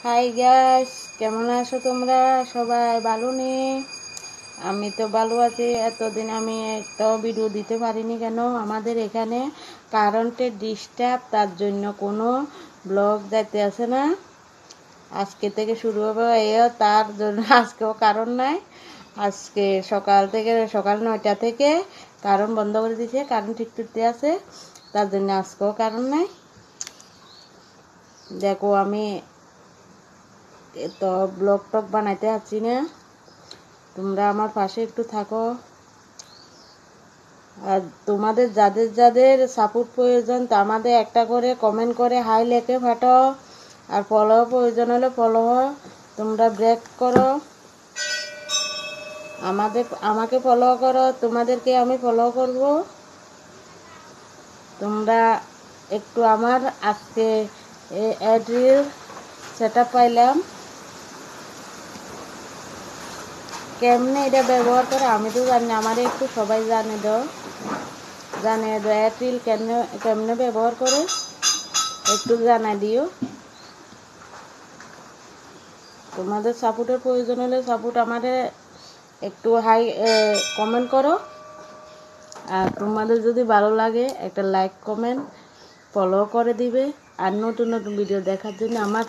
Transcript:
Hi guys, কেমন আছো তোমরা? সবাই ভালো নি? আমি তো ভালো আছি। এতদিন আমি একটা ভিডিও দিতে পারিনি কেন, আমাদের এখানে কারেন্টের ডিস্টার্ব, তার জন্য কোনো ব্লগ যাইতে আসে না। আজকে থেকে শুরু হবে তার জন্য আজকেও কারণ নাই। আজকে সকাল 9টা থেকে কারেন্ট বন্ধ করে দিয়েছে, কারেন্ট ঠিক করতে আছে, তার জন্য আজকেও কারণ নাই। দেখো আমি তো ব্লগ টক বানাইতে পারছি না, তোমরা আমার পাশে একটু থাকো। আর তোমাদের যাদের যাদের সাপোর্ট প্রয়োজন, তা আমাদের একটা করে কমেন্ট করে হাই লেখে পাঠাও। আর ফলো প্রয়োজন হলে ফলো, তোমরা ব্রেক করো, আমাকে ফলো করো, তোমাদেরকে আমি ফলো করব। তোমরা একটু আমার আজকে অ্যাড্রিল সেট আপ পাইলাম, কেমনে এটা ব্যবহার করে আমি তো জানি না, আমার একটু সবাই জানিয়ে দাও এয়ারটেল কেমনে ব্যবহার করে একটু জানাই দিও। তোমাদের সাপোর্টের প্রয়োজন হলে সাপোর্ট আমাদের একটু হাই কমেন্ট করো। আর তোমাদের যদি ভালো লাগে একটা লাইক কমেন্ট ফলো করে দিবে। আর নতুন নতুন ভিডিও দেখার জন্য আমার